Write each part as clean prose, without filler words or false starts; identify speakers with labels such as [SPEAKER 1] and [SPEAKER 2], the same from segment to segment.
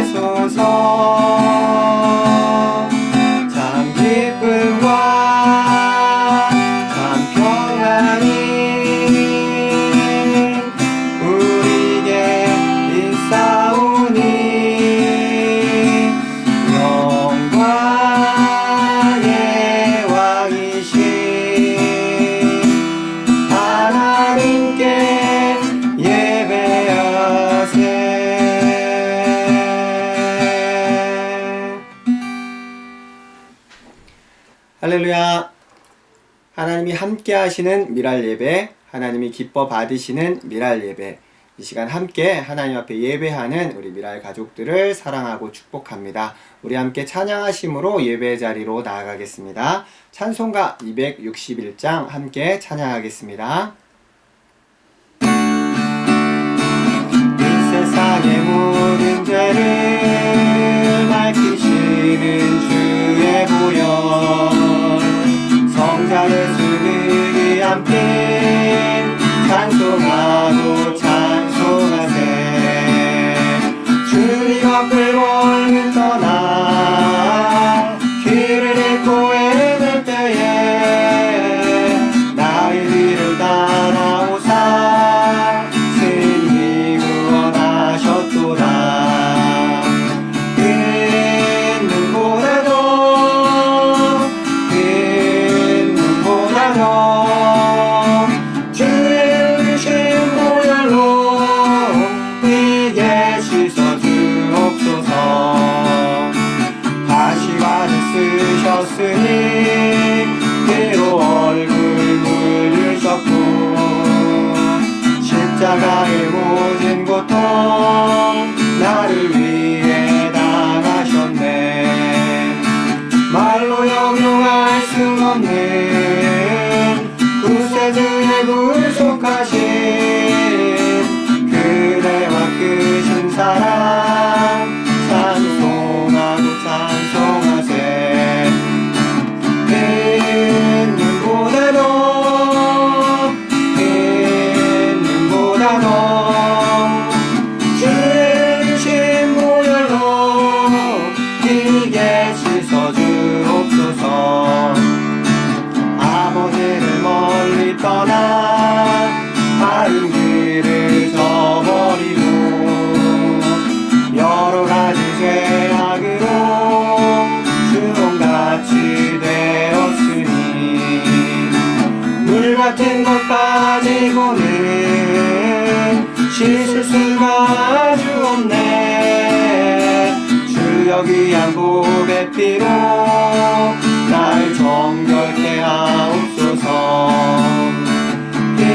[SPEAKER 1] 주소서. 참 기쁨과 참 평안이 우리에게 있사오니 영광의 왕이신 하나님께 예배하세. 할렐루야. 하나님이 함께 하시는 미랄 예배, 하나님이 기뻐 받으시는 미랄 예배, 이 시간 함께 하나님 앞에 예배하는 우리 미랄 가족들을 사랑하고 축복합니다. 우리 함께 찬양하심으로 예배 자리로 나아가겠습니다. 찬송가 261장 함께 찬양하겠습니다. 이 세상의 모든 죄를 밝히시는 주의 보혈, 성자 예수 그리 함께 찬송하고 찬송하세. 주님 앞을 멀리 떠나 길을 잃고 헤맬 때에 나의 길을 따라오사 친히 구원하셨도다. 그 눈보다도 주의 흘리신 보혈로 이게 씻어주옵소서. 가시관을 쓰셨으니 피로 얼굴 물으셨고 십자가의 모든 고통 나를 위해 당하셨네. 말로 형용할 수 없는 구세주의 구속하신 그대와 크신 사랑 찬송하고 찬송하세. 그 눈보다도 주의 흘리신 보혈로 이게 씻어주옵소서. 아버지를 멀리 떠나 바른 길을 저버리고 여러 가지 죄악으로 주홍같이 되었으니 물 같은 것 가지고는 씻을 수가 아주 없네. 주여 귀한 보배 피로 날 정결케 하옵소서. 긴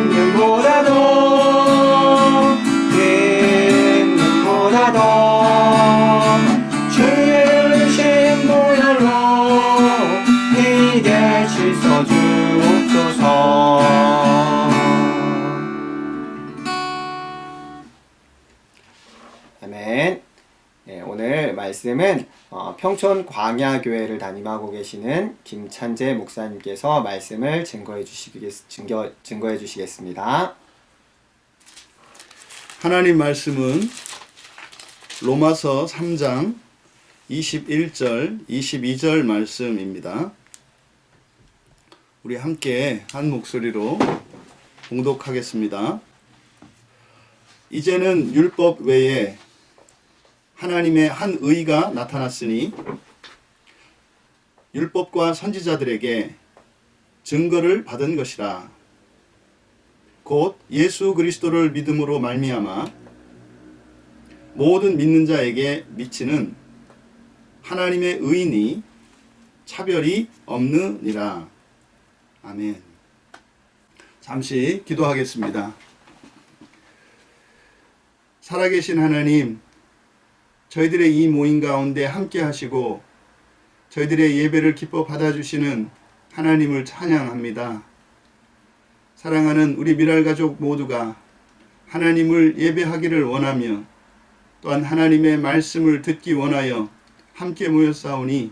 [SPEAKER 1] 눈보다도 주의 흘리신 보혈로 이게 씻어주옵소서. 아멘. 네, 오늘 말씀은 평촌 광야교회를 담임하고 계시는 김찬재 목사님께서 말씀을 증거해 주시겠습니다.
[SPEAKER 2] 하나님 말씀은 로마서 3장 21절, 22절 말씀입니다. 우리 함께 한 목소리로 봉독하겠습니다. 이제는 율법 외에 하나님의 한 의가 나타났으니 율법과 선지자들에게 증거를 받은 것이라. 곧 예수 그리스도를 믿음으로 말미암아 모든 믿는 자에게 미치는 하나님의 의인이 차별이 없느니라. 아멘. 잠시 기도하겠습니다. 살아계신 하나님, 저희들의 이 모임 가운데 함께 하시고 저희들의 예배를 기뻐 받아주시는 하나님을 찬양합니다. 사랑하는 우리 미랄가족 모두가 하나님을 예배하기를 원하며 또한 하나님의 말씀을 듣기 원하여 함께 모였사오니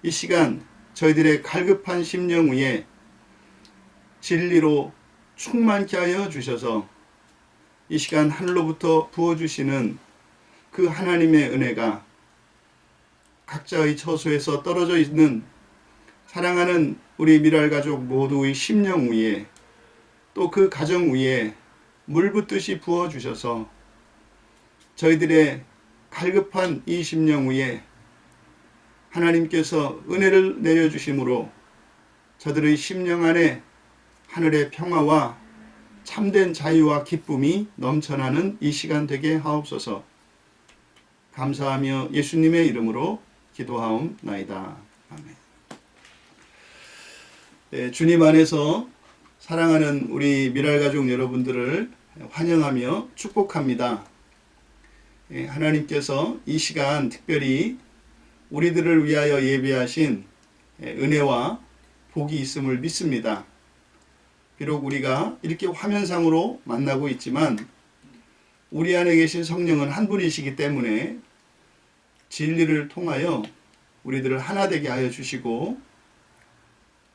[SPEAKER 2] 이 시간 저희들의 갈급한 심령 위에 진리로 충만케 하여 주셔서 이 시간 하늘로부터 부어주시는 그 하나님의 은혜가 각자의 처소에서 떨어져 있는 사랑하는 우리 미랄 가족 모두의 심령 위에 또 그 가정 위에 물 붓듯이 부어주셔서 저희들의 갈급한 이 심령 위에 하나님께서 은혜를 내려주심으로 저들의 심령 안에 하늘의 평화와 참된 자유와 기쁨이 넘쳐나는 이 시간 되게 하옵소서. 감사하며 예수님의 이름으로 기도하옵나이다. 아멘. 네, 주님 안에서 사랑하는 우리 미랄 가족 여러분들을 환영하며 축복합니다. 하나님께서 이 시간 특별히 우리들을 위하여 예비하신 은혜와 복이 있음을 믿습니다. 비록 우리가 이렇게 화면상으로 만나고 있지만 우리 안에 계신 성령은 한 분이시기 때문에 진리를 통하여 우리들을 하나 되게 하여 주시고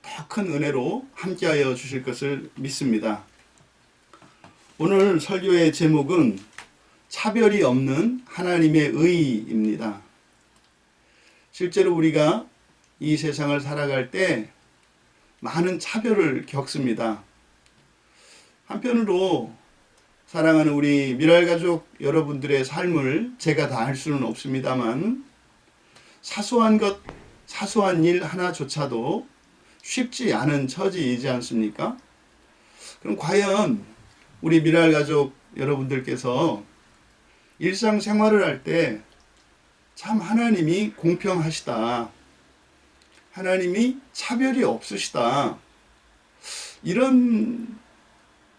[SPEAKER 2] 더 큰 은혜로 함께하여 주실 것을 믿습니다. 오늘 설교의 제목은 차별이 없는 하나님의 의입니다. 실제로 우리가 이 세상을 살아갈 때 많은 차별을 겪습니다. 한편으로 사랑하는 우리 미랄 가족 여러분들의 삶을 제가 다 알 수는 없습니다만 사소한 것, 사소한 일 하나조차도 쉽지 않은 처지이지 않습니까? 그럼 과연 우리 미랄 가족 여러분들께서 일상생활을 할 때 참 하나님이 공평하시다. 하나님이 차별이 없으시다. 이런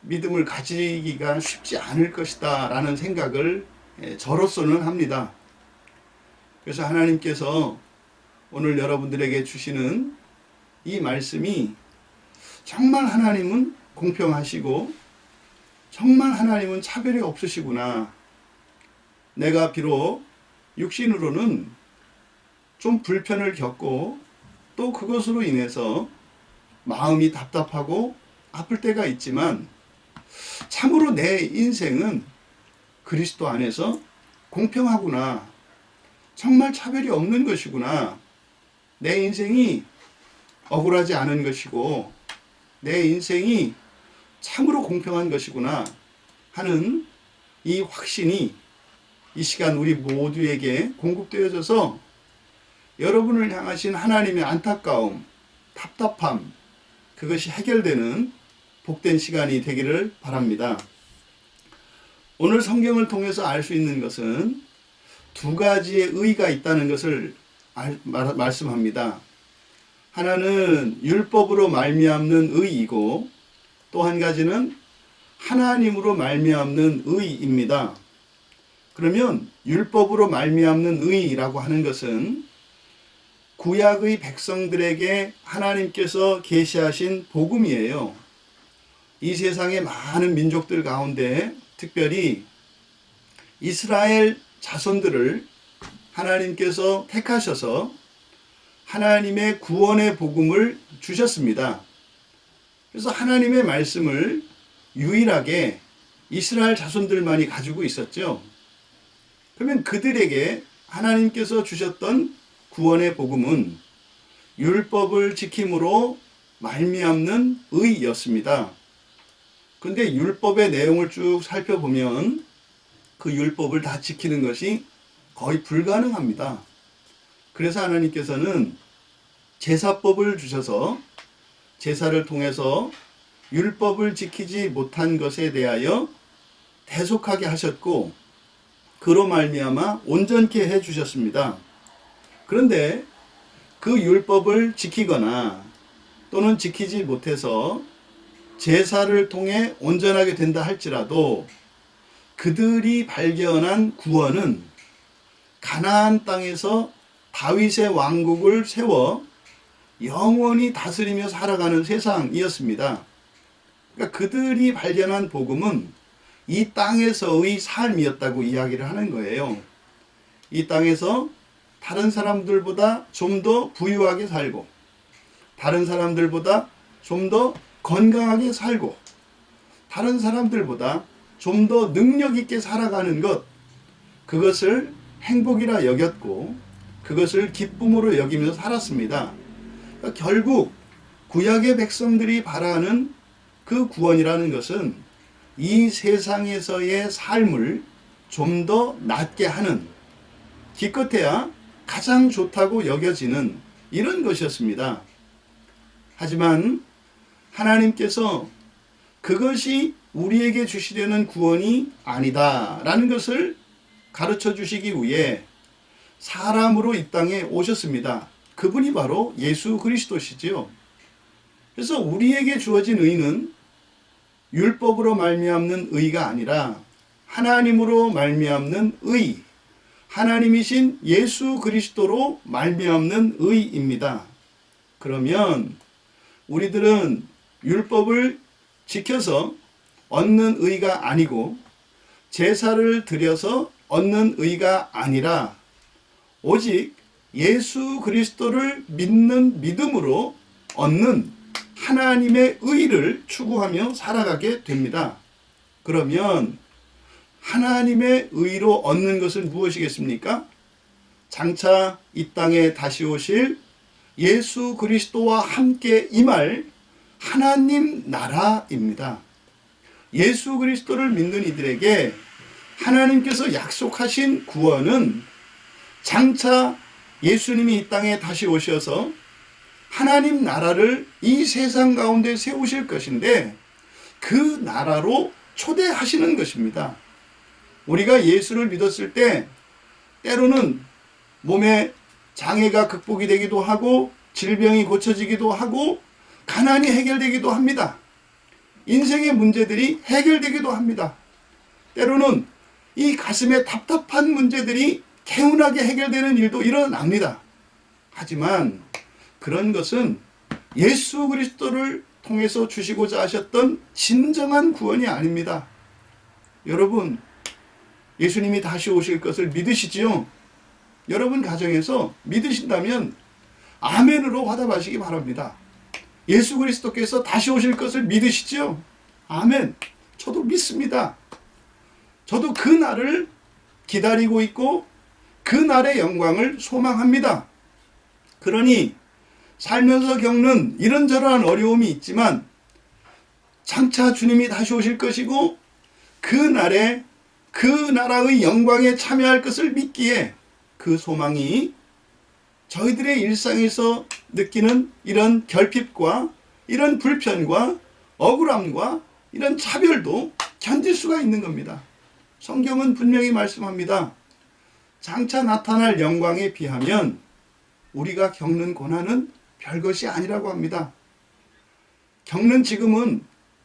[SPEAKER 2] 믿음을 가지기가 쉽지 않을 것이다 라는 생각을 저로서는 합니다. 그래서 하나님께서 오늘 여러분들에게 주시는 이 말씀이 정말 하나님은 공평하시고 정말 하나님은 차별이 없으시구나. 내가 비록 육신으로는 좀 불편을 겪고 또 그것으로 인해서 마음이 답답하고 아플 때가 있지만 참으로 내 인생은 그리스도 안에서 공평하구나. 정말 차별이 없는 것이구나. 내 인생이 억울하지 않은 것이고 내 인생이 참으로 공평한 것이구나 하는 이 확신이 이 시간 우리 모두에게 공급되어져서 여러분을 향하신 하나님의 안타까움, 답답함 그것이 해결되는 복된 시간이 되기를 바랍니다. 오늘 성경을 통해서 알 수 있는 것은 두 가지의 의가 있다는 것을 말씀합니다. 하나는 율법으로 말미암는 의이고 또 한 가지는 하나님으로 말미암는 의입니다. 그러면 율법으로 말미암는 의라고 하는 것은 구약의 백성들에게 하나님께서 계시하신 복음이에요. 이 세상의 많은 민족들 가운데 특별히 이스라엘 자손들을 하나님께서 택하셔서 하나님의 구원의 복음을 주셨습니다. 그래서 하나님의 말씀을 유일하게 이스라엘 자손들만이 가지고 있었죠. 그러면 그들에게 하나님께서 주셨던 구원의 복음은 율법을 지킴으로 말미암는 의였습니다. 그런데 율법의 내용을 쭉 살펴보면 그 율법을 다 지키는 것이 거의 불가능합니다. 그래서 하나님께서는 제사법을 주셔서 제사를 통해서 율법을 지키지 못한 것에 대하여 대속하게 하셨고 그로 말미암아 온전케 해 주셨습니다. 그런데 그 율법을 지키거나 또는 지키지 못해서 제사를 통해 온전하게 된다 할지라도 그들이 발견한 구원은 가나안 땅에서 다윗의 왕국을 세워 영원히 다스리며 살아가는 세상이었습니다. 그러니까 그들이 발견한 복음은 이 땅에서의 삶이었다고 이야기를 하는 거예요. 이 땅에서 다른 사람들보다 좀 더 부유하게 살고 다른 사람들보다 좀 더 건강하게 살고 다른 사람들보다 좀 더 능력 있게 살아가는 것, 그것을 행복이라 여겼고 그것을 기쁨으로 여기면서 살았습니다. 그러니까 결국 구약의 백성들이 바라는 그 구원이라는 것은 이 세상에서의 삶을 좀 더 낫게 하는, 기껏해야 가장 좋다고 여겨지는 이런 것이었습니다. 하지만 하나님께서 그것이 우리에게 주시려는 구원이 아니다라는 것을 가르쳐 주시기 위해 사람으로 이 땅에 오셨습니다. 그분이 바로 예수 그리스도시지요. 그래서 우리에게 주어진 의는 율법으로 말미암는 의가 아니라 하나님으로 말미암는 의, 하나님이신 예수 그리스도로 말미암는 의입니다. 그러면 우리들은 율법을 지켜서 얻는 의가 아니고 제사를 드려서 얻는 의가 아니라 오직 예수 그리스도를 믿는 믿음으로 얻는 하나님의 의를 추구하며 살아가게 됩니다. 그러면 하나님의 의로 얻는 것은 무엇이겠습니까? 장차 이 땅에 다시 오실 예수 그리스도와 함께 임할 하나님 나라입니다. 예수 그리스도를 믿는 이들에게 하나님께서 약속하신 구원은 장차 예수님이 이 땅에 다시 오셔서 하나님 나라를 이 세상 가운데 세우실 것인데 그 나라로 초대하시는 것입니다. 우리가 예수를 믿었을 때 때로는 몸에 장애가 극복이 되기도 하고 질병이 고쳐지기도 하고 가난이 해결되기도 합니다. 인생의 문제들이 해결되기도 합니다. 때로는 이 가슴에 답답한 문제들이 개운하게 해결되는 일도 일어납니다. 하지만 그런 것은 예수 그리스도를 통해서 주시고자 하셨던 진정한 구원이 아닙니다. 여러분, 예수님이 다시 오실 것을 믿으시지요? 여러분 가정에서 믿으신다면 아멘으로 화답하시기 바랍니다. 예수 그리스도께서 다시 오실 것을 믿으시지요? 아멘. 저도 믿습니다. 저도 그 날을 기다리고 있고 그 날의 영광을 소망합니다. 그러니 살면서 겪는 이런저런 어려움이 있지만 장차 주님이 다시 오실 것이고 그 날에 그 나라의 영광에 참여할 것을 믿기에 그 소망이 저희들의 일상에서 느끼는 이런 결핍과 이런 불편과 억울함과 이런 차별도 견딜 수가 있는 겁니다. 성경은 분명히 말씀합니다. 장차 나타날 영광에 비하면 우리가 겪는 고난은 별것이 아니라고 합니다. 겪는 지금은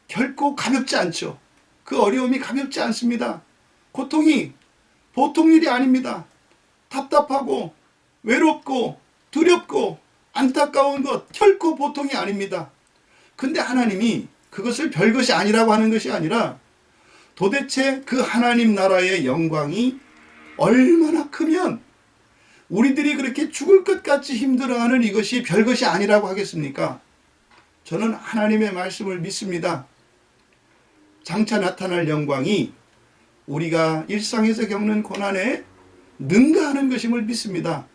[SPEAKER 2] 결코 가볍지 않죠. 그 어려움이 가볍지 않습니다. 고통이 보통 일이 아닙니다. 답답하고 외롭고 두렵고 안타까운 것 결코 보통이 아닙니다. 근데 하나님이 그것을 별것이 아니라고 하는 것이 아니라 도대체 그 하나님 나라의 영광이 얼마나 크면 우리들이 그렇게 죽을 것 같이 힘들어하는 이것이 별것이 아니라고 하겠습니까? 저는 하나님의 말씀을 믿습니다. 장차 나타날 영광이 우리가 일상에서 겪는 고난에 능가하는 것임을 믿습니다.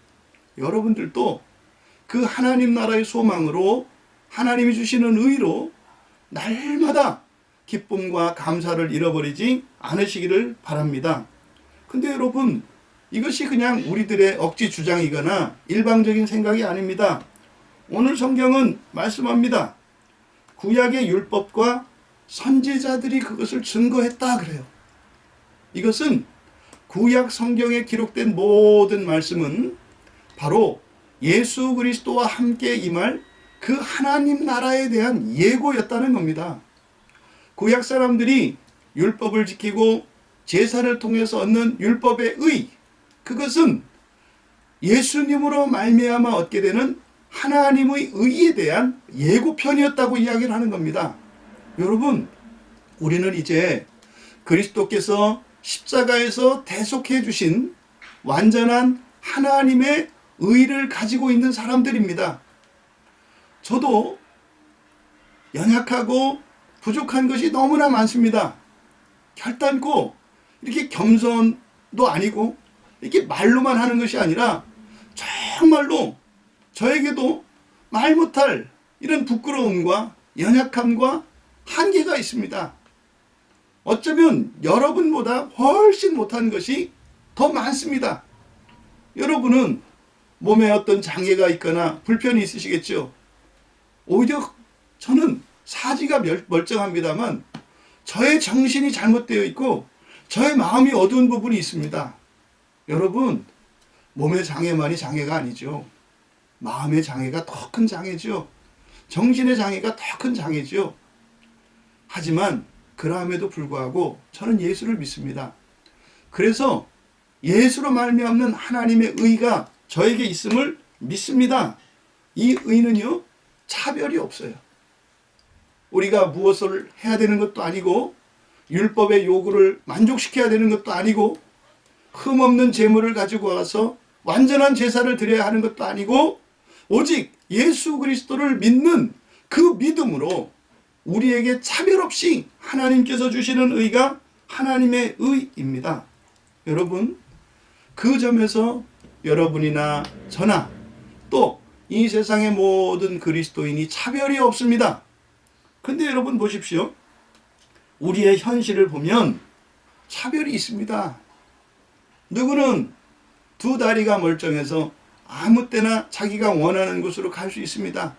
[SPEAKER 2] 여러분들도 그 하나님 나라의 소망으로 하나님이 주시는 의로 날마다 기쁨과 감사를 잃어버리지 않으시기를 바랍니다. 근데 여러분, 이것이 그냥 우리들의 억지 주장이거나 일방적인 생각이 아닙니다. 오늘 성경은 말씀합니다. 구약의 율법과 선지자들이 그것을 증거했다 그래요. 이것은 구약 성경에 기록된 모든 말씀은 바로 예수 그리스도와 함께 임할 그 하나님 나라에 대한 예고였다는 겁니다. 구약 사람들이 율법을 지키고 제사를 통해서 얻는 율법의 의, 그것은 예수님으로 말미암아 얻게 되는 하나님의 의에 대한 예고편이었다고 이야기를 하는 겁니다. 여러분, 우리는 이제 그리스도께서 십자가에서 대속해 주신 완전한 하나님의 의를 가지고 있는 사람들입니다. 저도 연약하고 부족한 것이 너무나 많습니다. 결단코 이렇게 겸손도 아니고 이렇게 말로만 하는 것이 아니라 정말로 저에게도 말 못할 이런 부끄러움과 연약함과 한계가 있습니다. 어쩌면 여러분보다 훨씬 못한 것이 더 많습니다. 여러분은 몸에 어떤 장애가 있거나 불편이 있으시겠죠. 오히려 저는 사지가 멀쩡합니다만 저의 정신이 잘못되어 있고 저의 마음이 어두운 부분이 있습니다. 여러분, 몸의 장애만이 장애가 아니죠. 마음의 장애가 더 큰 장애죠. 정신의 장애가 더 큰 장애죠. 하지만 그럼에도 불구하고 저는 예수를 믿습니다. 그래서 예수로 말미암는 하나님의 의가 저에게 있음을 믿습니다. 이 의는요, 차별이 없어요. 우리가 무엇을 해야 되는 것도 아니고 율법의 요구를 만족시켜야 되는 것도 아니고 흠없는 제물을 가지고 와서 완전한 제사를 드려야 하는 것도 아니고 오직 예수 그리스도를 믿는 그 믿음으로 우리에게 차별 없이 하나님께서 주시는 의가 하나님의 의입니다. 여러분, 그 점에서 여러분이나 저나 또 이 세상의 모든 그리스도인이 차별이 없습니다. 근데 여러분 보십시오. 우리의 현실을 보면 차별이 있습니다. 누구는 두 다리가 멀쩡해서 아무 때나 자기가 원하는 곳으로 갈 수 있습니다.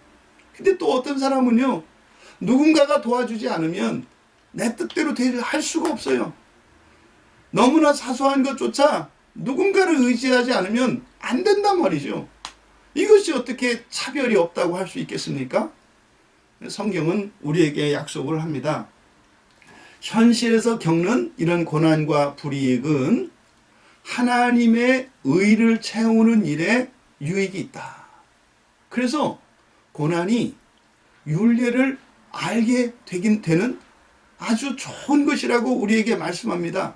[SPEAKER 2] 근데 또 어떤 사람은요, 누군가가 도와주지 않으면 내 뜻대로 할 수가 없어요. 너무나 사소한 것조차 누군가를 의지하지 않으면 안 된단 말이죠. 이것이 어떻게 차별이 없다고 할 수 있겠습니까? 성경은 우리에게 약속을 합니다. 현실에서 겪는 이런 고난과 불이익은 하나님의 의를 채우는 일에 유익이 있다. 그래서 고난이 율례를 알게 되는 아주 좋은 것이라고 우리에게 말씀합니다.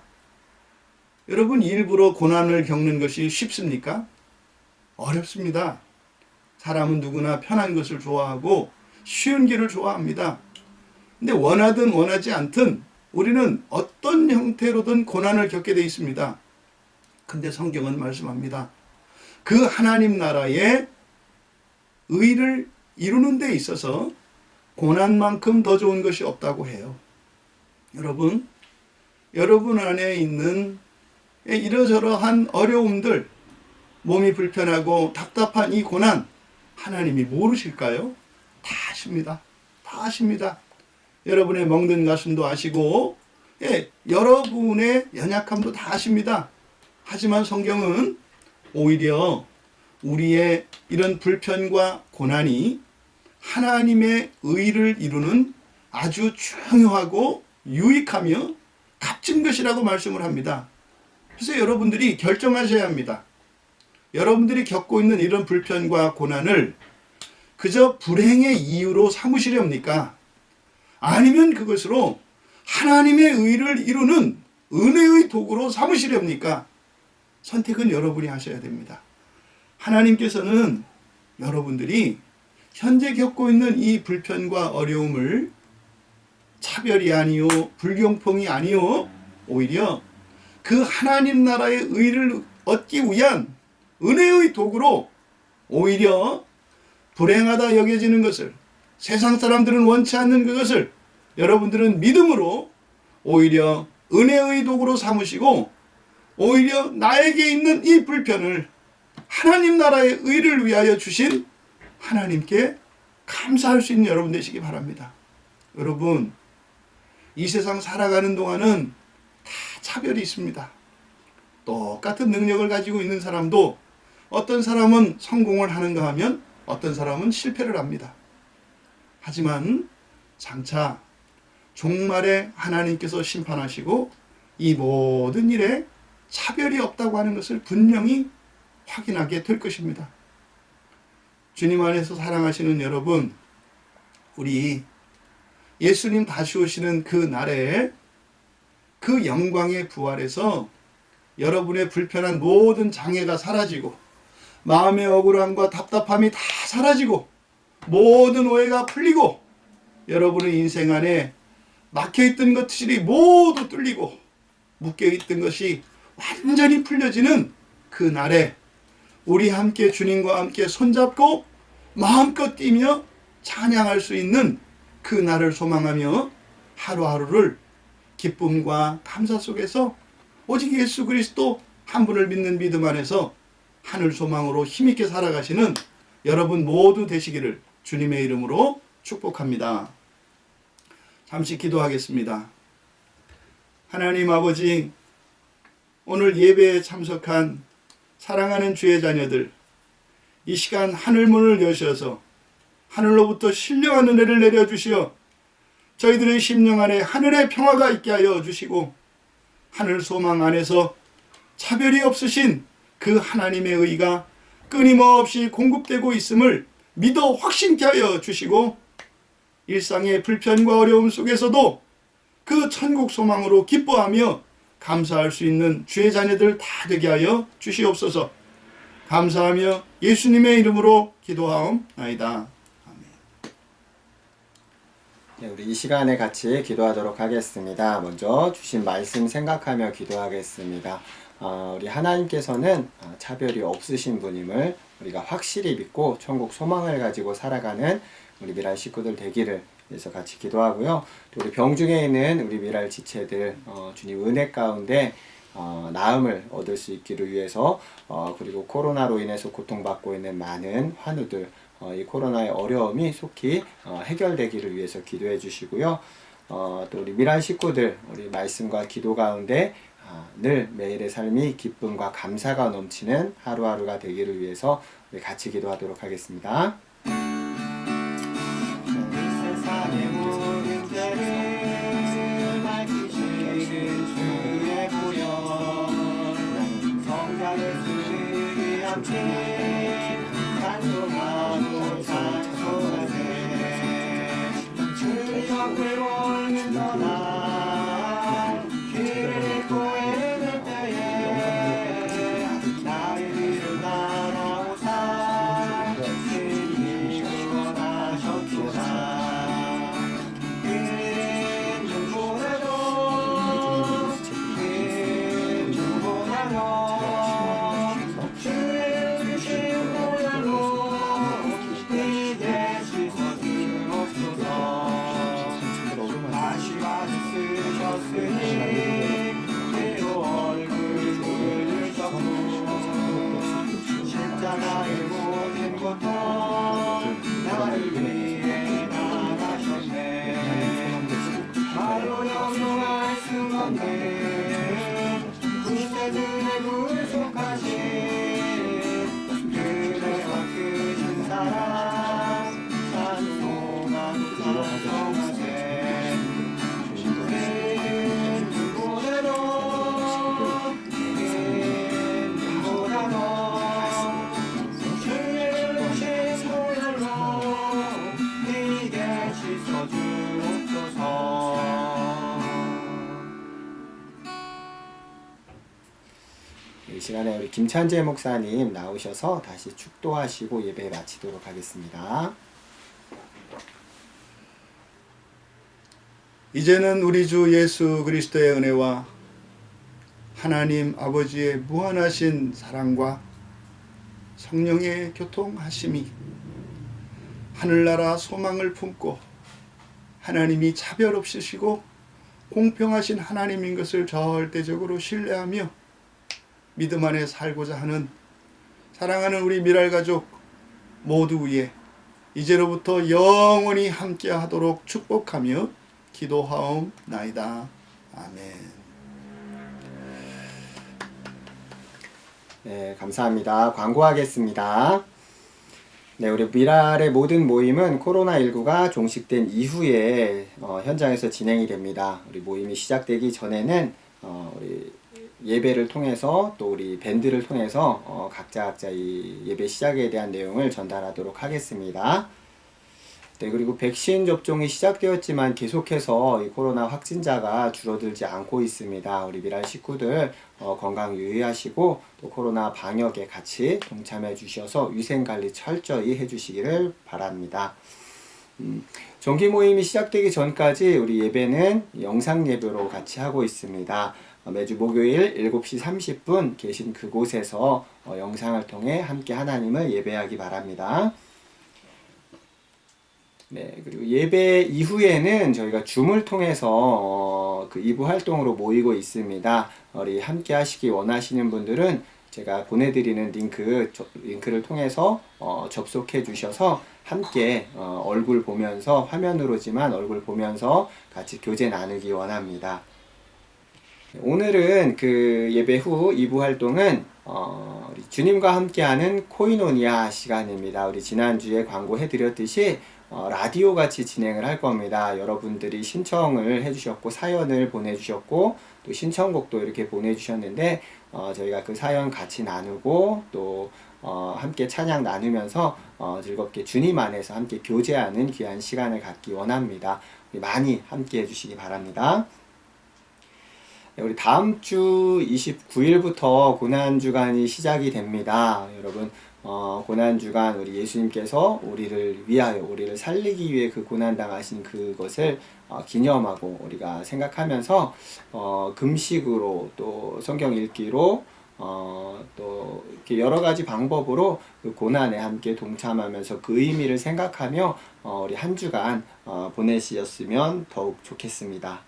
[SPEAKER 2] 여러분, 일부러 고난을 겪는 것이 쉽습니까? 어렵습니다. 사람은 누구나 편한 것을 좋아하고 쉬운 길을 좋아합니다. 근데 원하든 원하지 않든 우리는 어떤 형태로든 고난을 겪게 되어 있습니다. 근데 성경은 말씀합니다. 그 하나님 나라의 의를 이루는 데 있어서 고난만큼 더 좋은 것이 없다고 해요. 여러분 안에 있는 이러저러한 어려움들, 몸이 불편하고 답답한 이 고난, 하나님이 모르실까요? 다 아십니다. 다 아십니다. 여러분의 먹는 가슴도 아시고, 여러분의 연약함도 다 아십니다. 하지만 성경은 오히려 우리의 이런 불편과 고난이 하나님의 의를 이루는 아주 중요하고 유익하며 값진 것이라고 말씀을 합니다. 그래서 여러분들이 결정하셔야 합니다. 여러분들이 겪고 있는 이런 불편과 고난을 그저 불행의 이유로 삼으시렵니까? 아니면 그것으로 하나님의 의를 이루는 은혜의 도구로 삼으시렵니까? 선택은 여러분이 하셔야 됩니다. 하나님께서는 여러분들이 현재 겪고 있는 이 불편과 어려움을 차별이 아니요, 불경통이 아니요, 오히려 그 하나님 나라의 의를 얻기 위한 은혜의 도구로 오히려 불행하다 여겨지는 것을, 세상 사람들은 원치 않는 그것을 여러분들은 믿음으로 오히려 은혜의 도구로 삼으시고 오히려 나에게 있는 이 불편을 하나님 나라의 의를 위하여 주신 하나님께 감사할 수 있는 여러분 되시기 바랍니다. 여러분, 이 세상 살아가는 동안은 다 차별이 있습니다. 똑같은 능력을 가지고 있는 사람도 어떤 사람은 성공을 하는가 하면 어떤 사람은 실패를 합니다. 하지만 장차 종말에 하나님께서 심판하시고 이 모든 일에 차별이 없다고 하는 것을 분명히 확인하게 될 것입니다. 주님 안에서 사랑하시는 여러분, 우리 예수님 다시 오시는 그 날에 그 영광의 부활에서 여러분의 불편한 모든 장애가 사라지고 마음의 억울함과 답답함이 다 사라지고 모든 오해가 풀리고 여러분의 인생 안에 막혀있던 것들이 모두 뚫리고 묶여있던 것이 완전히 풀려지는 그 날에 우리 함께 주님과 함께 손잡고 마음껏 뛰며 찬양할 수 있는 그 날을 소망하며 하루하루를 기쁨과 감사 속에서 오직 예수 그리스도 한 분을 믿는 믿음 안에서 하늘 소망으로 힘있게 살아가시는 여러분 모두 되시기를 주님의 이름으로 축복합니다. 잠시 기도하겠습니다. 하나님 아버지, 오늘 예배에 참석한 사랑하는 주의 자녀들, 이 시간 하늘문을 여셔서 하늘로부터 신령한 은혜를 내려주시어 저희들의 심령 안에 하늘의 평화가 있게 하여 주시고 하늘 소망 안에서 차별이 없으신 그 하나님의 의가 끊임없이 공급되고 있음을 믿어 확신케 하여 주시고 일상의 불편과 어려움 속에서도 그 천국 소망으로 기뻐하며 감사할 수 있는 주의 자녀들 다 되게 하여 주시옵소서. 감사하며 예수님의 이름으로 기도하옵나이다.
[SPEAKER 1] 네, 우리 이 시간에 같이 기도하도록 하겠습니다. 먼저 주신 말씀 생각하며 기도하겠습니다. 우리 하나님께서는 차별이 없으신 분임을 우리가 확실히 믿고 천국 소망을 가지고 살아가는 우리 미랄 식구들 되기를 위해서 같이 기도하고요. 또 우리 병중에 있는 우리 미랄 지체들 주님 은혜 가운데 나음을 얻을 수 있기를 위해서 그리고 코로나로 인해서 고통받고 있는 많은 환우들 이 코로나의 어려움이 속히 해결되기를 위해서 기도해 주시고요. 또 우리 미랄 식구들 우리 말씀과 기도 가운데 늘 매일의 삶이 기쁨과 감사가 넘치는 하루하루가 되기를 위해서 우리 같이 기도하도록 하겠습니다. 세상의 모든 죄를 밝히시는 주의 보혈 성자 예수를 함께 찬송하고 찬송하세 주의 앞에 원을 떠나 길을 잃고 헤맬 때에 나의 길을 따라오사 주님이 구원하셨도다 그 누구라도 주의 주신 보혈로 이제 씻어주옵소서 다시 받으셨으니 그로 얼굴을 덮고 십자가의 모든 고통 나를 위해 나가셨네 바로 영롱할 수 없는 구세주의 구속하신 그대와 크신 사랑 찬송하고 찬송하세 이 시간에 우리 김찬재 목사님 나오셔서 다시 축도하시고 예배 마치도록 하겠습니다.
[SPEAKER 2] 이제는 우리 주 예수 그리스도의 은혜와 하나님 아버지의 무한하신 사랑과 성령의 교통하심이 하늘나라 소망을 품고 하나님이 차별 없으시고 공평하신 하나님인 것을 절대적으로 신뢰하며 믿음 안에 살고자 하는 사랑하는 우리 미랄 가족 모두 위에 이제로부터 영원히 함께 하도록 축복하며 기도하옵나이다. 아멘.
[SPEAKER 1] 네, 감사합니다. 광고하겠습니다. 네, 우리 미랄의 모든 모임은 코로나19가 종식된 이후에 현장에서 진행이 됩니다. 우리 모임이 시작되기 전에는 우리 예배를 통해서 또 우리 밴드를 통해서 각자 이 예배 시작에 대한 내용을 전달하도록 하겠습니다. 네, 그리고 백신 접종이 시작되었지만 계속해서 이 코로나 확진자가 줄어들지 않고 있습니다. 우리 미랄 식구들 건강 유의하시고 또 코로나 방역에 같이 동참해 주셔서 위생관리 철저히 해주시기를 바랍니다. 정기 모임이 시작되기 전까지 우리 예배는 영상 예배로 같이 하고 있습니다. 매주 목요일 7시 30분 계신 그곳에서 영상을 통해 함께 하나님을 예배하기 바랍니다. 네, 그리고 예배 이후에는 저희가 줌을 통해서 그 2부 활동으로 모이고 있습니다. 우리 함께 하시기 원하시는 분들은 제가 보내드리는 링크를 통해서 접속해 주셔서 함께 얼굴 보면서, 화면으로지만 얼굴 보면서 같이 교제 나누기 원합니다. 오늘은 그 예배 후 2부 활동은 우리 주님과 함께하는 코이노니아 시간입니다. 우리 지난주에 광고해드렸듯이 라디오 같이 진행을 할 겁니다. 여러분들이 신청을 해주셨고 사연을 보내주셨고 또 신청곡도 이렇게 보내주셨는데 저희가 그 사연 같이 나누고 또 함께 찬양 나누면서 즐겁게 주님 안에서 함께 교제하는 귀한 시간을 갖기 원합니다. 많이 함께 해주시기 바랍니다. 우리 다음 주 29일부터 고난주간이 시작이 됩니다. 여러분 고난주간 우리 예수님께서 우리를 위하여 우리를 살리기 위해 그 고난당하신 그것을 기념하고 우리가 생각하면서 금식으로 또 성경 읽기로 또 이렇게 여러 가지 방법으로 그 고난에 함께 동참하면서 그 의미를 생각하며 우리 한 주간 보내셨으면 더욱 좋겠습니다.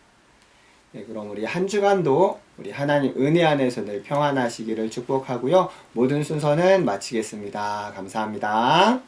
[SPEAKER 1] 네, 그럼 우리 한 주간도 우리 하나님 은혜 안에서 늘 평안하시기를 축복하고요. 모든 순서는 마치겠습니다. 감사합니다.